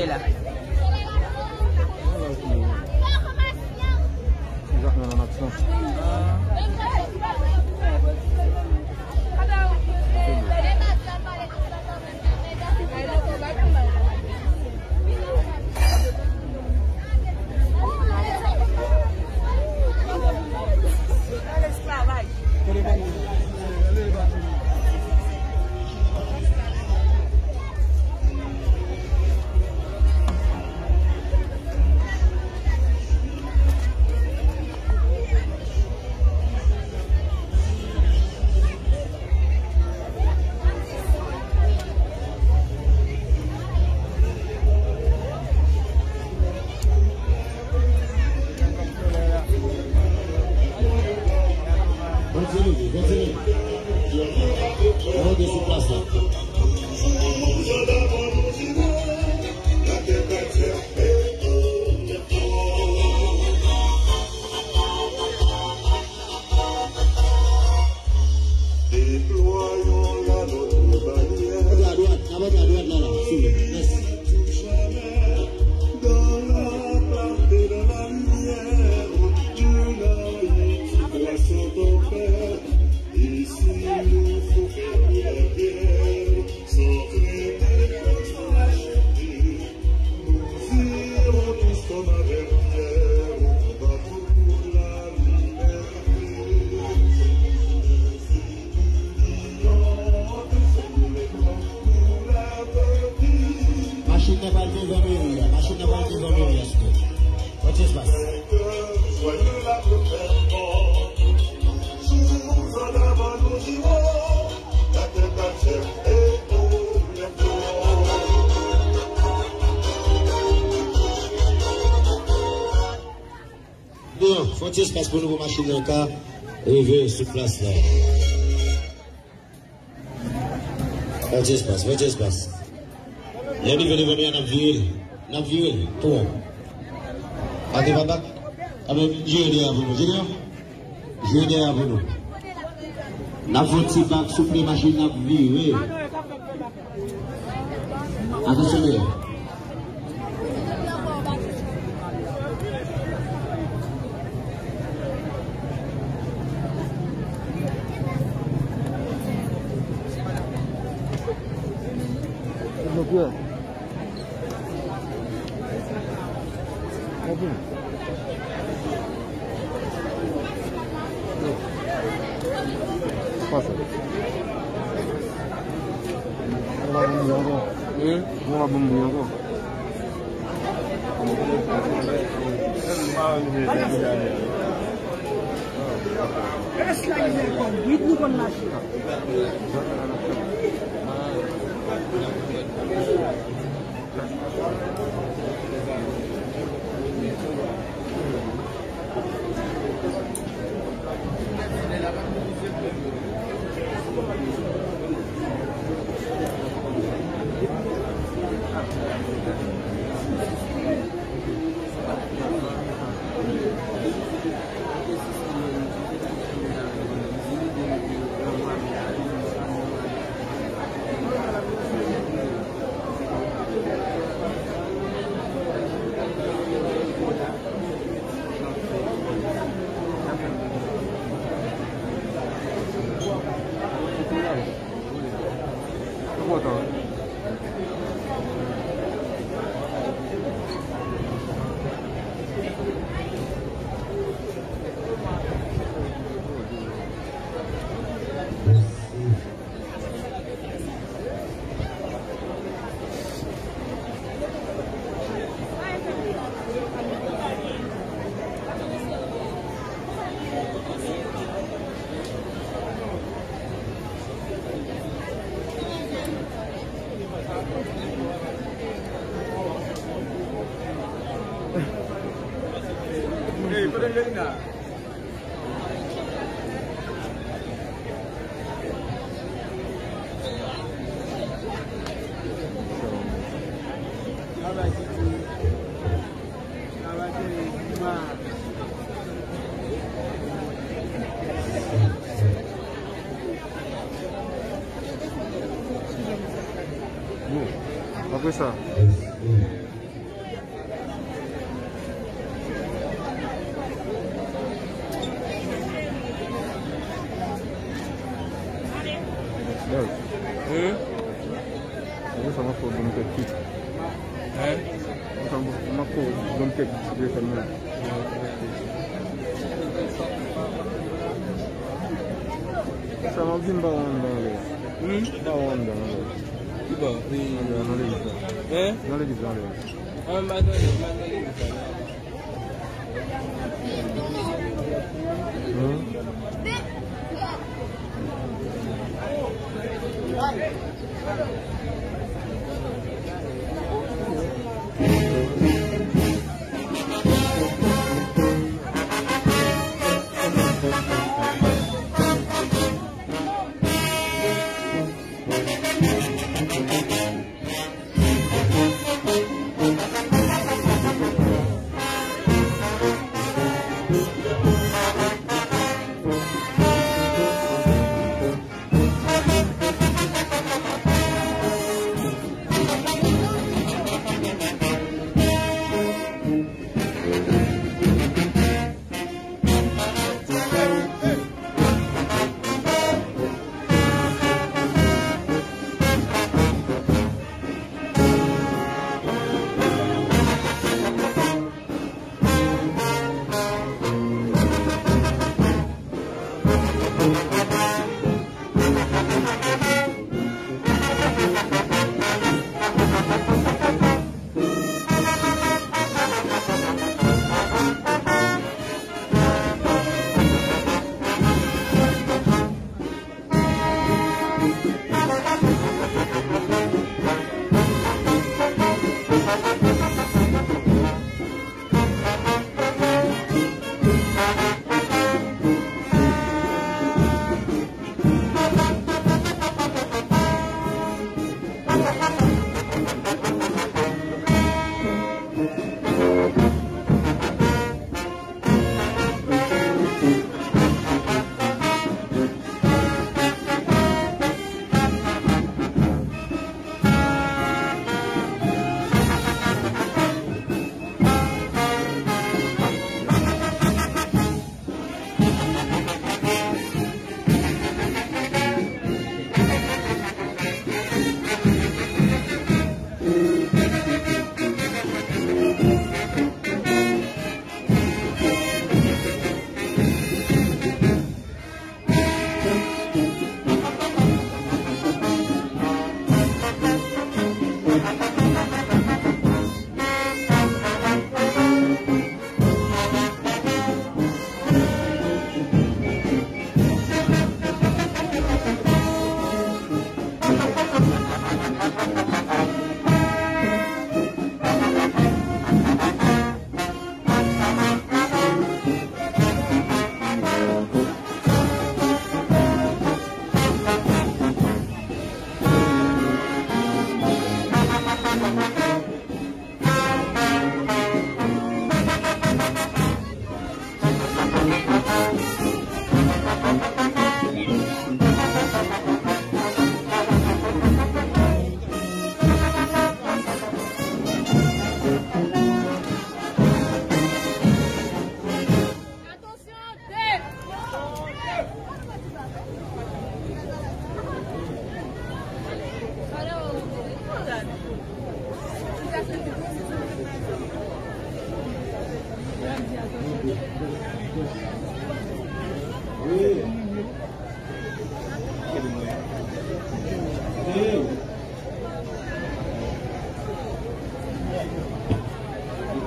là. Continue. On est sur place là. Faut un espace pour nous machine dans le cas arriver sur place là. Faut un espace. Les niveaux de venir n'a vu tout. Attendez pas. Avec je à vous, je à vous. La faute bac sous les machines n'a vu. Attention. Good. Pasa. Mga bumbuyan ko. Es lagi kon, gitu kon nasi. Apa ça? ça m'a fait bonne tête. Ça m'a fait bonne tête. Ça m'a bien dans le.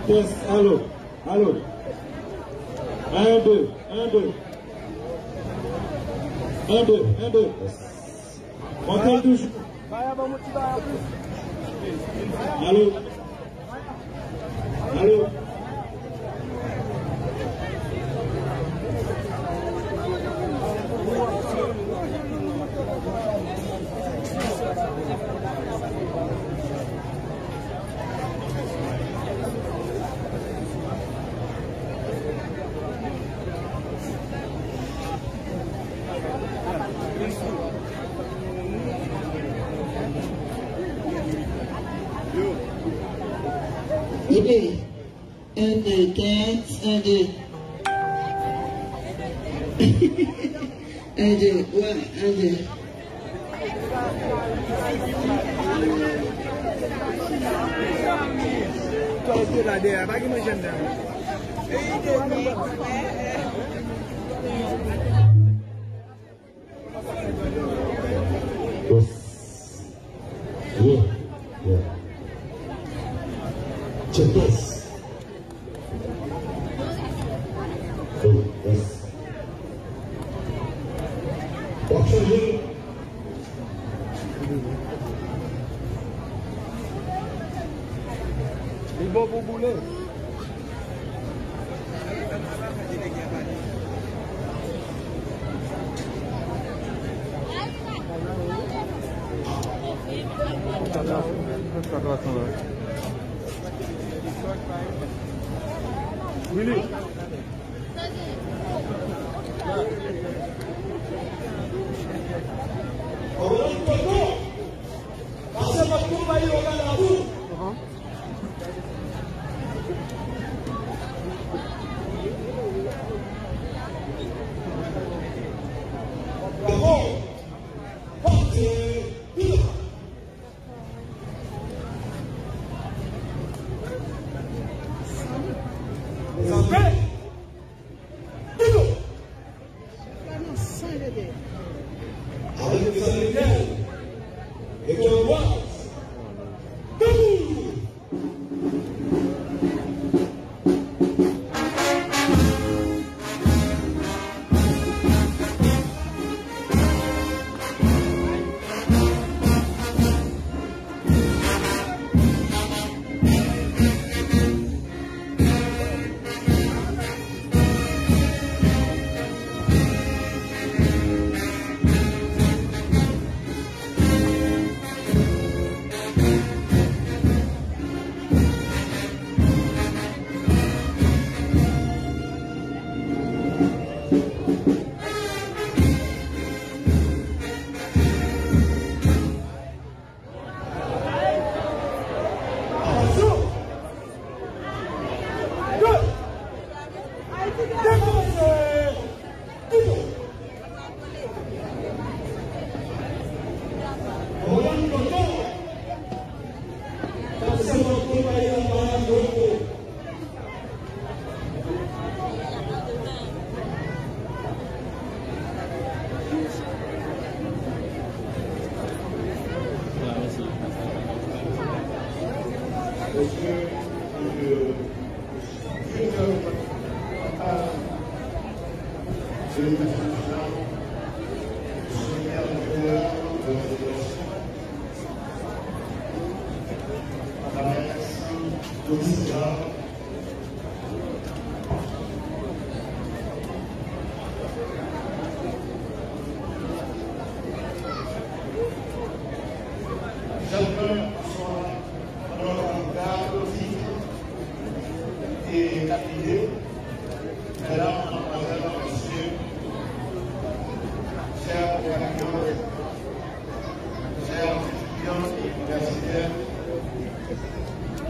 Test, allô, allô. 1, 2, 1, 2. 1, 2, 1, 2. Montez toujours. Allô. Allô. Début. 1, 2, 4, 1, 2. 1, 2, ouais, 1, 2. porter là derrière, pas qui me gêne. Yeah. Yeah. Check this. Oh, yes. Option here. Il va vous bouler. Willy.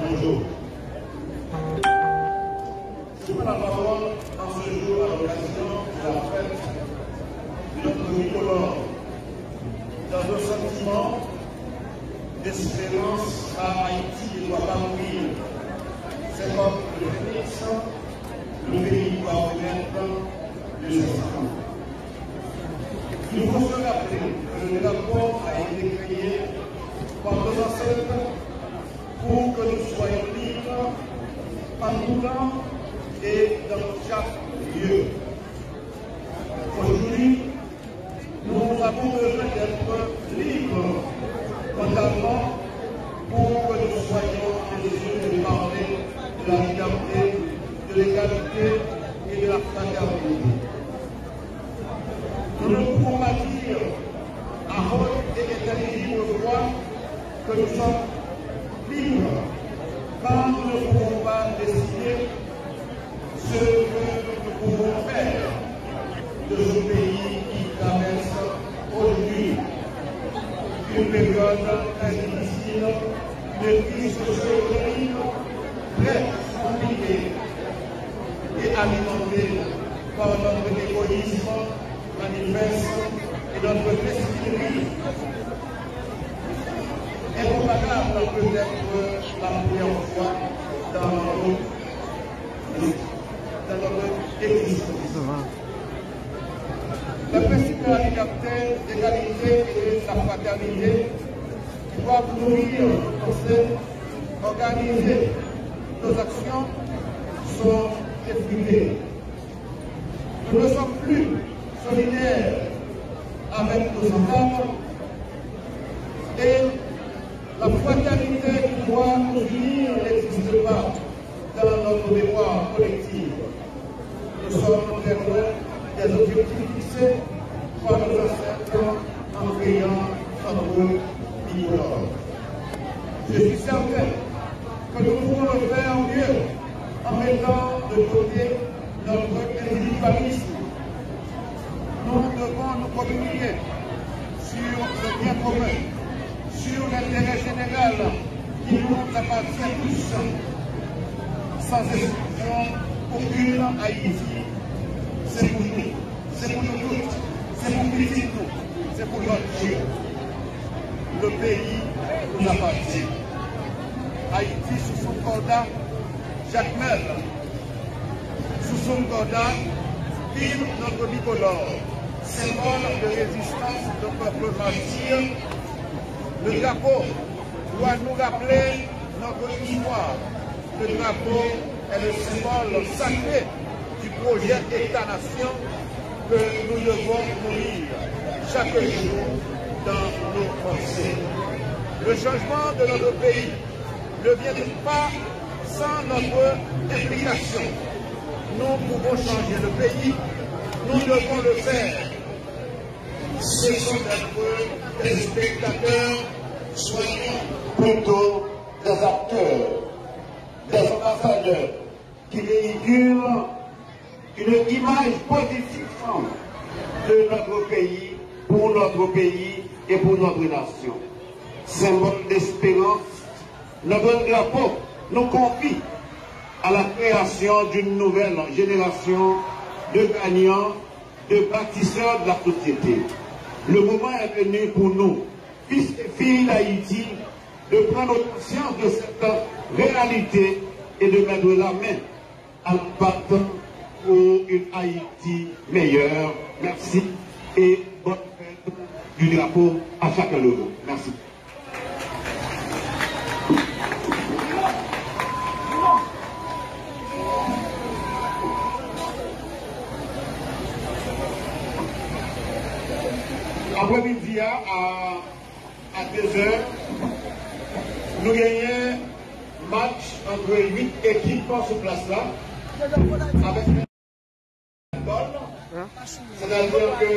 Bonjour. Je prends la parole en ce jour à l'occasion de la fête de notre tricolore, dans un sentiment d'espérance à Haïti ne doit pas mourir. C'est comme le phénix, le pays doit renaître de ses cendres. Il faut se rappeler que le drapeau a été créé par nos ancêtres pour que nous soyons libres en tout temps et dans chaque lieu. Aujourd'hui, nous avons besoin d'être libres totalement pour que nous soyons en mesure de parler de la liberté, de l'égalité et de la fraternité. Nous ne pouvons pas dire à haute et intelligible voix que nous sommes libres quand nous ne pouvons pas décider ce que nous pouvons faire de ce pays qui traverse aujourd'hui une période très difficile, une crise socio-économique très compliquée et alimentée par notre égoïsme manifeste et notre mesquinerie. Improbable peut-être la première fois dans notre existence. Le principe de la liberté, d'égalité et de la fraternité doivent nourrir nos pensées, organiser nos actions, sont effritées. Nous ne sommes plus solidaires avec nos enfants et la fraternité qui doit nous unir n'existe pas dans notre mémoire collective. Nous sommes très loin des objectifs fixés par nos ancêtres en créant notre bicolore. Je suis certain que nous pouvons le faire mieux en mettant de côté notre individualisme. Nous devons nous communiquer sur le bien commun, sur l'intérêt général qui nous appartient tous, sans exclusion aucune. Haïti, c'est pour nous, c'est pour nous toutes, c'est pour nous, c'est pour notre Dieu. Le pays nous appartient. Haïti sous son cordat, Jacques Mel, sous son cordat, vive notre bicolore, symbole de résistance de peuple martyr. Le drapeau doit nous rappeler notre histoire. Le drapeau est le symbole sacré du projet État-nation que nous devons nourrir chaque jour dans nos pensées. Le changement de notre pays ne vient pas sans notre implication. Nous pouvons changer le pays, nous devons le faire. Cessons d'être des spectateurs, soyons plutôt des acteurs, des ambassadeurs qui véhiculent une image positive de notre pays, pour notre pays et pour notre nation. Symbole d'espérance, notre drapeau nous confie à la création d'une nouvelle génération de gagnants, de bâtisseurs de la société. Le moment est venu pour nous, fils et filles d'Haïti, de prendre conscience de cette réalité et de mettre la main à la pâte pour une Haïti meilleure. Merci et bonne fête du drapeau à chacun de vous. Merci. Après-midi à 2h, nous gagnons match entre 8 équipes sur place là, avec un ball. C'est-à-dire que